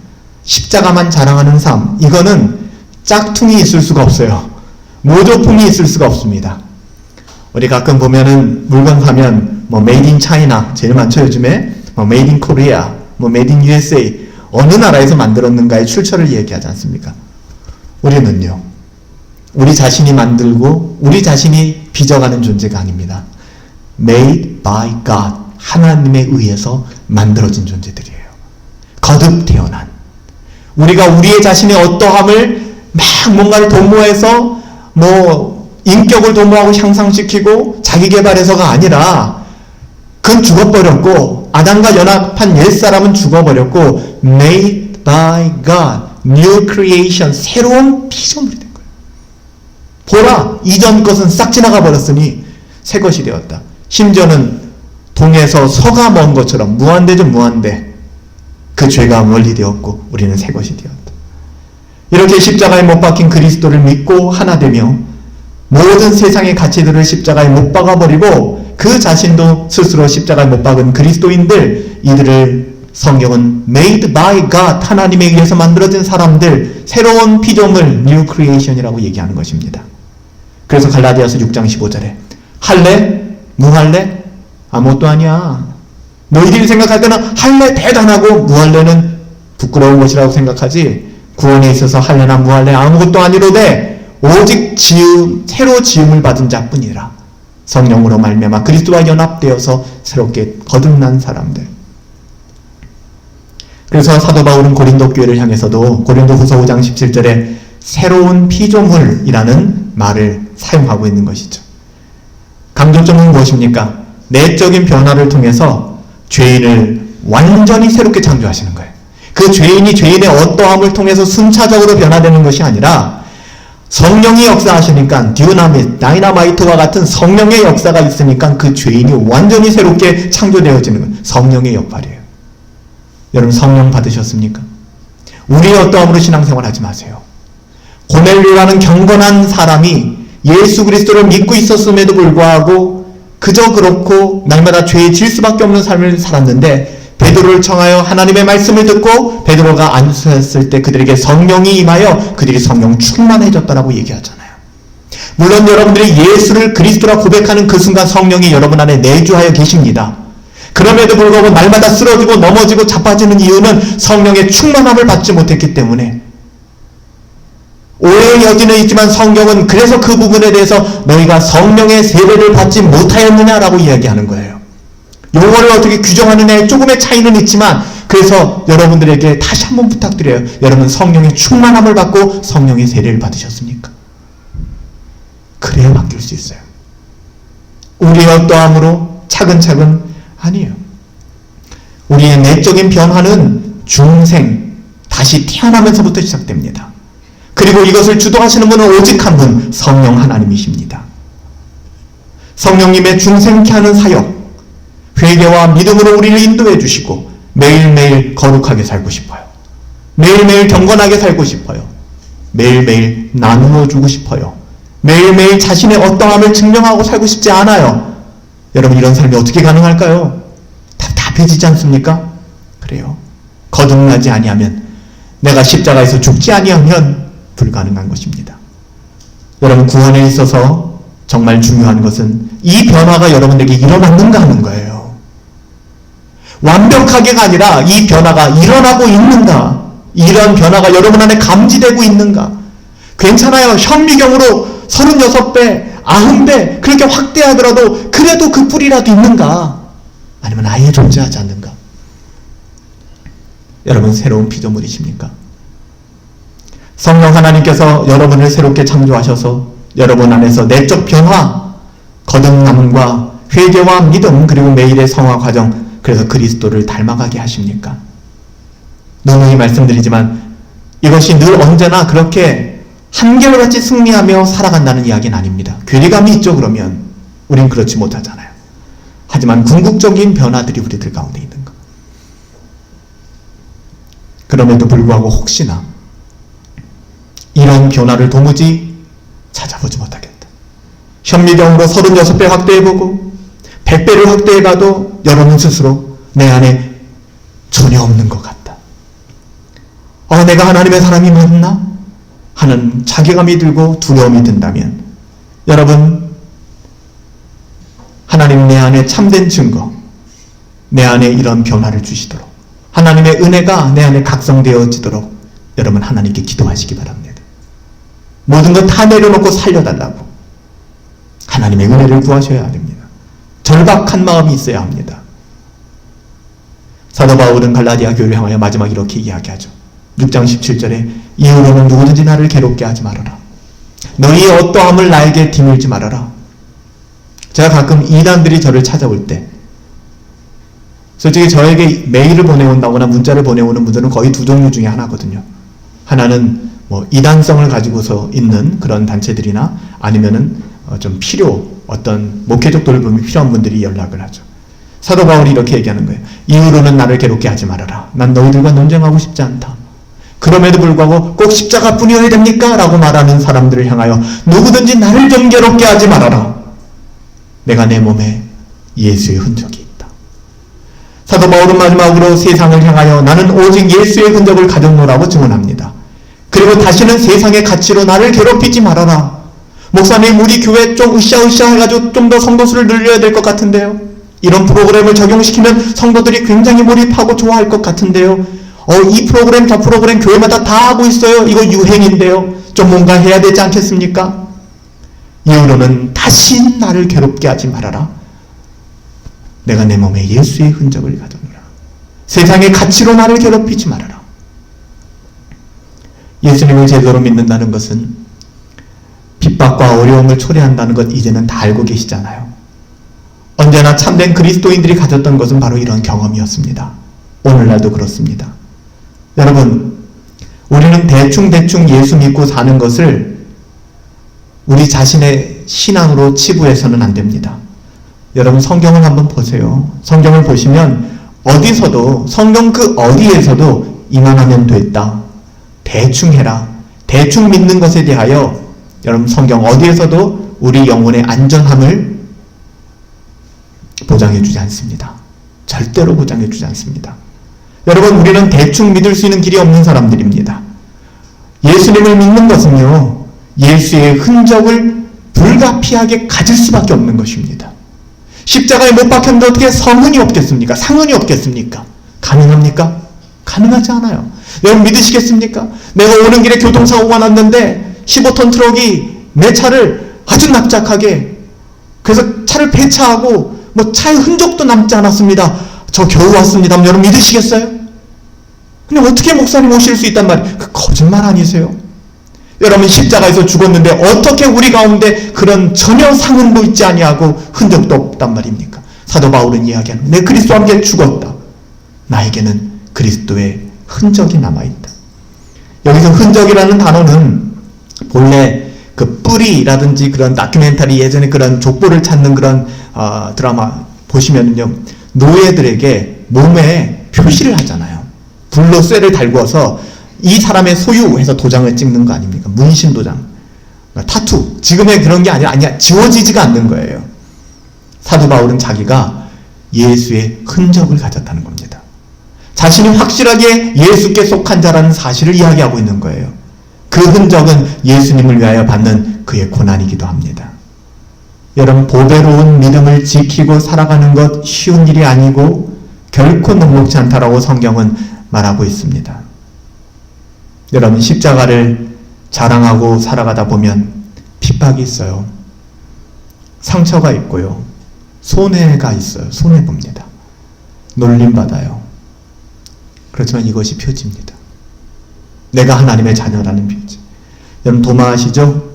십자가만 자랑하는 삶, 이거는 짝퉁이 있을 수가 없어요. 모조품이 있을 수가 없습니다. 우리 가끔 보면은 물건 사면 Made in China 제일 많죠 요즘에. Made in Korea, Made in USA 어느 나라에서 만들었는가의 출처를 얘기하지 않습니까? 우리는요, 우리 자신이 만들고 우리 자신이 빚어가는 존재가 아닙니다. Made by God, 하나님에 의해서 만들어진 존재들이에요. 거듭 태어난, 우리가 우리의 자신의 어떠함을 막 뭔가를 도모해서 인격을 도모하고 향상시키고 자기 개발해서가 아니라 그건 죽어버렸고, 아담과 연합한 옛사람은 죽어버렸고 Made by God, New Creation, 새로운 피조물이 된 거예요. 보라, 이전 것은 싹 지나가 버렸으니 새 것이 되었다. 심지어는 동에서 서가 먼 것처럼 무한대죠, 무한대. 그 죄가 멀리 되었고 우리는 새 것이 되었다. 이렇게 십자가에 못 박힌 그리스도를 믿고 하나 되며 모든 세상의 가치들을 십자가에 못 박아버리고 그 자신도 스스로 십자가에 못 박은 그리스도인들, 이들을 성경은 made by God, 하나님에 의해서 만들어진 사람들, 새로운 피조물, new creation이라고 얘기하는 것입니다. 그래서 갈라디아서 6장 15절에 할래? 무할래? 아무것도 아니야. 너희들이 생각할 때는 할래 대단하고 무할래는 부끄러운 것이라고 생각하지, 구원에 있어서 할래나 무할래 아무것도 아니로되 오직 새로 지음을 받은 자뿐이라. 성령으로 말미암아 그리스도와 연합되어서 새롭게 거듭난 사람들. 그래서 사도 바울은 고린도 교회를 향해서도 고린도후서 5장 17절에 새로운 피조물이라는 말을 사용하고 있는 것이죠. 강조점은 무엇입니까? 내적인 변화를 통해서 죄인을 완전히 새롭게 창조하시는 거예요. 그 죄인이 죄인의 어떠함을 통해서 순차적으로 변화되는 것이 아니라 성령이 역사하시니까 듀나밋, 다이나마이트와 같은 성령의 역사가 있으니까 그 죄인이 완전히 새롭게 창조되어지는 거예요. 성령의 역할이에요. 여러분, 성령 받으셨습니까? 우리의 어떠함으로 신앙생활 하지 마세요. 고넬료라는 경건한 사람이 예수 그리스도를 믿고 있었음에도 불구하고 그저 그렇고 날마다 죄에 질 수밖에 없는 삶을 살았는데, 베드로를 청하여 하나님의 말씀을 듣고 베드로가 안수했을 때 그들에게 성령이 임하여 그들이 성령 충만해졌다라고 얘기하잖아요. 물론 여러분들이 예수를 그리스도라 고백하는 그 순간 성령이 여러분 안에 내주하여 계십니다. 그럼에도 불구하고 날마다 쓰러지고 넘어지고 자빠지는 이유는 성령의 충만함을 받지 못했기 때문에. 오해의 여지는 있지만 성경은 그래서 그 부분에 대해서 너희가 성령의 세례를 받지 못하였느냐라고 이야기하는 거예요. 용어를 어떻게 규정하느냐에 조금의 차이는 있지만, 그래서 여러분들에게 다시 한번 부탁드려요. 여러분, 성령의 충만함을 받고 성령의 세례를 받으셨습니까? 그래야 바뀔 수 있어요. 우리의 어떠함으로 차근차근 아니에요. 우리의 내적인 변화는 중생, 다시 태어나면서부터 시작됩니다. 그리고 이것을 주도하시는 분은 오직 한 분, 성령 하나님이십니다. 성령님의 중생케 하는 사역, 회개와 믿음으로 우리를 인도해 주시고 매일매일 거룩하게 살고 싶어요. 매일매일 경건하게 살고 싶어요. 매일매일 나누어 주고 싶어요. 매일매일 자신의 어떠함을 증명하고 살고 싶지 않아요. 여러분, 이런 삶이 어떻게 가능할까요? 답답해지지 않습니까? 그래요. 거듭나지 아니하면, 내가 십자가에서 죽지 아니하면 불가능한 것입니다. 여러분, 구원에 있어서 정말 중요한 것은 이 변화가 여러분에게 일어났는가 하는 거예요. 완벽하게가 아니라 이 변화가 일어나고 있는가, 이런 변화가 여러분 안에 감지되고 있는가. 괜찮아요. 현미경으로 36배, 90배 그렇게 확대하더라도 그래도 그 뿌리라도 있는가? 아니면 아예 존재하지 않는가? 여러분, 새로운 피조물이십니까? 성령 하나님께서 여러분을 새롭게 창조하셔서 여러분 안에서 내적 변화, 거듭남과 회개와 믿음, 그리고 매일의 성화 과정, 그래서 그리스도를 닮아가게 하십니까? 누누이 말씀드리지만 이것이 늘 언제나 그렇게 한결같이 승리하며 살아간다는 이야기는 아닙니다. 괴리감이 있죠. 그러면 우린 그렇지 못하잖아요. 하지만 궁극적인 변화들이 우리들 가운데 있는 것. 그럼에도 불구하고 혹시나 이런 변화를 도무지 찾아보지 못하겠다. 현미경으로 36배 확대해보고 100배를 확대해봐도 여러분 스스로 내 안에 전혀 없는 것 같다. 내가 하나님의 사람이 맞나? 하는 자괴감이 들고 두려움이 든다면 여러분, 하나님 내 안에 참된 증거, 내 안에 이런 변화를 주시도록, 하나님의 은혜가 내 안에 각성되어지도록 여러분 하나님께 기도하시기 바랍니다. 모든 것 다 내려놓고 살려달라고 하나님의 은혜를 구하셔야 됩니다. 절박한 마음이 있어야 합니다. 사도 바울은 갈라디아 교회를 향하여 마지막 이렇게 이야기하죠. 6장 17절에 이후로는 누구든지 나를 괴롭게 하지 말아라. 너희의 어떠함을 나에게 디밀지 말아라. 제가 가끔 이단들이 저를 찾아올 때, 솔직히 저에게 메일을 보내온다거나 문자를 보내오는 분들은 거의 두 종류 중에 하나거든요. 하나는 이단성을 가지고서 있는 그런 단체들이나 아니면은 좀 어떤 목회적 돌봄이 필요한 분들이 연락을 하죠. 사도 바울이 이렇게 얘기하는 거예요. 이후로는 나를 괴롭게 하지 말아라. 난 너희들과 논쟁하고 싶지 않다. 그럼에도 불구하고 꼭 십자가뿐이어야 됩니까? 라고 말하는 사람들을 향하여 누구든지 나를 좀 괴롭게 하지 말아라. 내가 내 몸에 예수의 흔적이 있다. 사도 바울은 마지막으로 세상을 향하여 나는 오직 예수의 흔적을 가졌노라고 증언합니다. 그리고 다시는 세상의 가치로 나를 괴롭히지 말아라. 목사님, 우리 교회 좀 으쌰으쌰 해가지고 좀 더 성도수를 늘려야 될 것 같은데요. 이런 프로그램을 적용시키면 성도들이 굉장히 몰입하고 좋아할 것 같은데요. 이 프로그램 저 프로그램 교회마다 다 하고 있어요. 이거 유행인데요. 좀 뭔가 해야 되지 않겠습니까? 이후로는 다시 나를 괴롭게 하지 말아라. 내가 내 몸에 예수의 흔적을 가져노라. 세상의 가치로 나를 괴롭히지 말아라. 예수님을 제대로 믿는다는 것은 핍박과 어려움을 초래한다는 것 이제는 다 알고 계시잖아요. 언제나 참된 그리스도인들이 가졌던 것은 바로 이런 경험이었습니다. 오늘날도 그렇습니다. 여러분, 우리는 대충 예수 믿고 사는 것을 우리 자신의 신앙으로 치부해서는 안 됩니다. 여러분, 성경을 한번 보세요. 성경을 보시면 어디서도, 성경 그 어디에서도 이만하면 됐다, 대충 해라, 대충 믿는 것에 대하여 여러분 성경 어디에서도 우리 영혼의 안전함을 보장해주지 않습니다. 절대로 보장해주지 않습니다. 여러분, 우리는 대충 믿을 수 있는 길이 없는 사람들입니다. 예수님을 믿는 것은요, 예수의 흔적을 불가피하게 가질 수밖에 없는 것입니다. 십자가에 못 박혔는데 어떻게 성은이 없겠습니까? 상은이 없겠습니까? 가능합니까? 가능하지 않아요. 여러분 믿으시겠습니까? 내가 오는 길에 교통사고가 났는데 15톤 트럭이 내 차를 아주 납작하게, 그래서 차를 폐차하고 차의 흔적도 남지 않았습니다. 저 겨우 왔습니다. 여러분 믿으시겠어요? 근데 어떻게 목사님 오실 수 있단 말이에요? 그 거짓말 아니세요? 여러분 십자가에서 죽었는데 어떻게 우리 가운데 그런 전혀 상흔도 있지 아니하고 흔적도 없단 말입니까? 사도 바울은 이야기하는, 내 그리스도와 함께 죽었다. 나에게는 그리스도의 흔적이 남아있다. 여기서 흔적이라는 단어는 본래 그 뿌리라든지 그런 다큐멘터리, 예전에 그런 족보를 찾는 그런 드라마 보시면은요, 노예들에게 몸에 표시를 하잖아요. 불로 쇠를 달구어서 이 사람의 소유해서 도장을 찍는 거 아닙니까? 문신 도장. 타투. 지금의 그런 게 아니야. 지워지지가 않는 거예요. 사도 바울은 자기가 예수의 흔적을 가졌다는 겁니다. 자신이 확실하게 예수께 속한 자라는 사실을 이야기하고 있는 거예요. 그 흔적은 예수님을 위하여 받는 그의 고난이기도 합니다. 여러분, 보배로운 믿음을 지키고 살아가는 것 쉬운 일이 아니고 결코 녹록지 않다라고 성경은 말하고 있습니다. 여러분, 십자가를 자랑하고 살아가다 보면 핍박이 있어요. 상처가 있고요. 손해가 있어요. 손해봅니다. 놀림받아요. 그렇지만 이것이 표지입니다. 내가 하나님의 자녀라는 표지. 여러분, 도마 아시죠?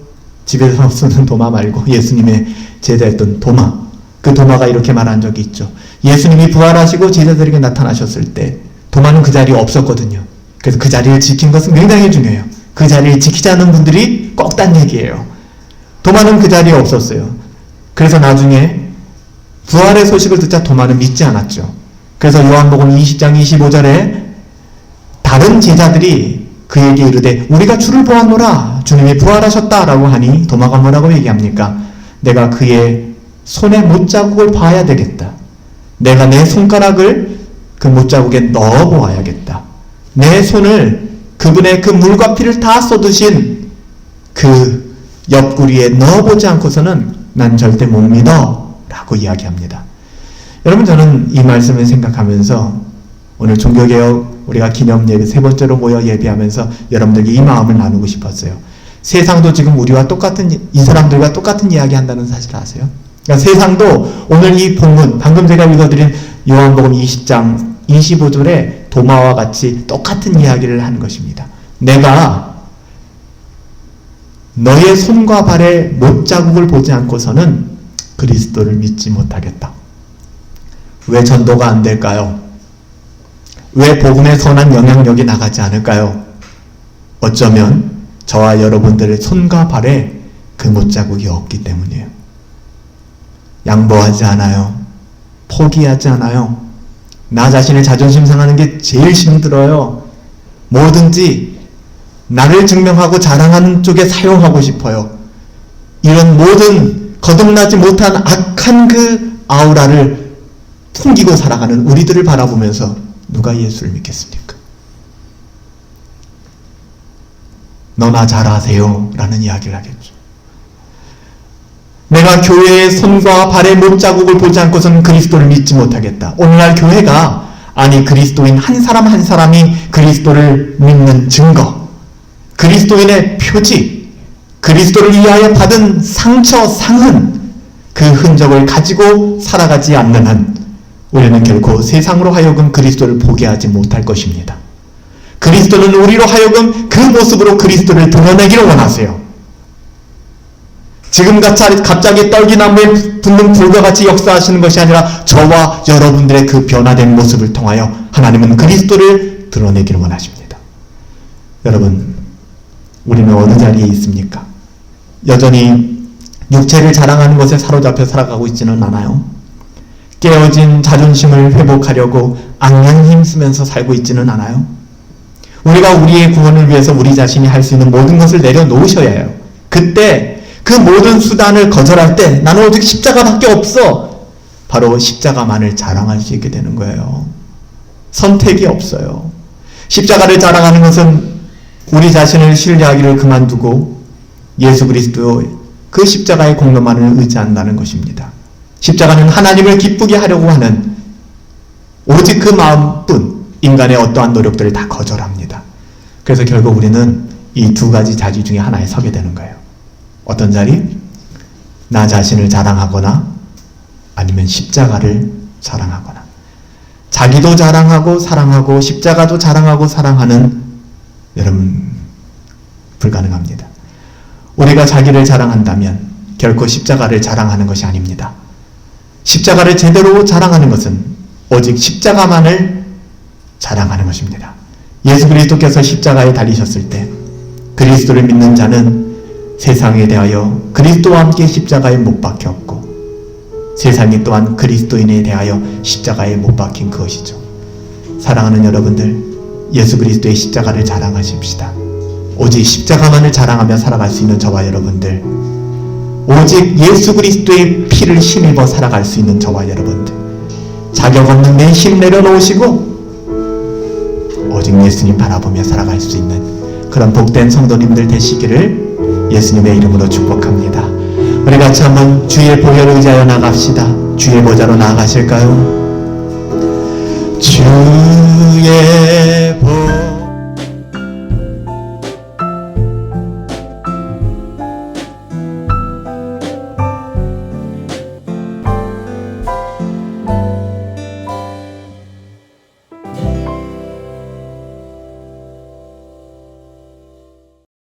집에서 쓰는 도마 말고 예수님의 제자였던 도마. 그 도마가 이렇게 말한 적이 있죠. 예수님이 부활하시고 제자들에게 나타나셨을 때 도마는 그 자리에 없었거든요. 그래서 그 자리를 지킨 것은 굉장히 중요해요. 그 자리를 지키지 않는 분들이 꼭 딴 얘기예요. 도마는 그 자리에 없었어요. 그래서 나중에 부활의 소식을 듣자 도마는 믿지 않았죠. 그래서 요한복음 20장 25절에 다른 제자들이 그에게 이르되 우리가 주를 보았노라, 주님이 부활하셨다라고 하니 도마가 뭐라고 얘기합니까? 내가 그의 손에 못자국을 봐야 되겠다. 내가 내 손가락을 그 못자국에 넣어 보아야겠다. 내 손을 그분의 그 물과 피를 다 쏟으신 그 옆구리에 넣어보지 않고서는 난 절대 못 믿어 라고 이야기합니다. 여러분, 저는 이 말씀을 생각하면서 오늘 종교개혁 우리가 기념예배 세 번째로 모여 예배하면서 여러분들에게 이 마음을 나누고 싶었어요. 세상도 지금 우리와 똑같은, 이 사람들과 똑같은 이야기 한다는 사실 아세요? 그러니까 세상도 오늘 이 본문, 방금 제가 읽어드린 요한복음 20장 25절에 도마와 같이 똑같은 이야기를 하는 것입니다. 내가 너의 손과 발에 못자국을 보지 않고서는 그리스도를 믿지 못하겠다. 왜 전도가 안 될까요? 왜 복음의 선한 영향력이 나가지 않을까요? 어쩌면 저와 여러분들의 손과 발에 그 못자국이 없기 때문이에요. 양보하지 않아요. 포기하지 않아요. 나 자신의 자존심 상하는 게 제일 힘들어요. 뭐든지 나를 증명하고 자랑하는 쪽에 사용하고 싶어요. 이런 모든 거듭나지 못한 악한 그 아우라를 풍기고 살아가는 우리들을 바라보면서 누가 예수를 믿겠습니까? 너나 잘하세요 라는 이야기를 하겠죠. 내가 교회의 손과 발의 못자국을 보지 않고서는 그리스도를 믿지 못하겠다. 오늘날 교회가, 아니 그리스도인 한 사람 한 사람이 그리스도를 믿는 증거, 그리스도인의 표지, 그리스도를 위하여 받은 상처, 상흔, 그 흔적을 가지고 살아가지 않는 한 우리는 결코 세상으로 하여금 그리스도를 보게 하지 못할 것입니다. 그리스도는 우리로 하여금 그 모습으로 그리스도를 드러내기를 원하세요. 지금 갑자기 떨기나무에 붙는 불과 같이 역사하시는 것이 아니라 저와 여러분들의 그 변화된 모습을 통하여 하나님은 그리스도를 드러내기를 원하십니다. 여러분, 우리는 어느 자리에 있습니까? 여전히 육체를 자랑하는 것에 사로잡혀 살아가고 있지는 않아요. 깨어진 자존심을 회복하려고 악량 힘쓰면서 살고 있지는 않아요. 우리가 우리의 구원을 위해서 우리 자신이 할 수 있는 모든 것을 내려놓으셔야 해요. 그때 그 모든 수단을 거절할 때 나는 오직 십자가밖에 없어, 바로 십자가만을 자랑할 수 있게 되는 거예요. 선택이 없어요. 십자가를 자랑하는 것은 우리 자신을 신뢰하기를 그만두고 예수 그리스도의 그 십자가의 공로만을 의지한다는 것입니다. 십자가는 하나님을 기쁘게 하려고 하는 오직 그 마음뿐, 인간의 어떠한 노력들을 다 거절합니다. 그래서 결국 우리는 이 두 가지 자리 중에 하나에 서게 되는 거예요. 어떤 자리? 나 자신을 자랑하거나 아니면 십자가를 자랑하거나. 자기도 자랑하고 사랑하고 십자가도 자랑하고 사랑하는, 여러분, 불가능합니다. 우리가 자기를 자랑한다면 결코 십자가를 자랑하는 것이 아닙니다. 십자가를 제대로 자랑하는 것은 오직 십자가만을 자랑하는 것입니다. 예수 그리스도께서 십자가에 달리셨을 때 그리스도를 믿는 자는 세상에 대하여 그리스도와 함께 십자가에 못 박혔고 세상이 또한 그리스도인에 대하여 십자가에 못 박힌 그것이죠. 사랑하는 여러분들, 예수 그리스도의 십자가를 자랑하십시다. 오직 십자가만을 자랑하며 살아갈 수 있는 저와 여러분들, 오직 예수 그리스도의 피를 힘입어 살아갈 수 있는 저와 여러분들, 자격 없는 내 힘 내려놓으시고 오직 예수님 바라보며 살아갈 수 있는 그런 복된 성도님들 되시기를 예수님의 이름으로 축복합니다. 우리 같이 한번 주의 보혈을 의지하여 나갑시다. 주의 보좌로 나아가실까요? 주의 보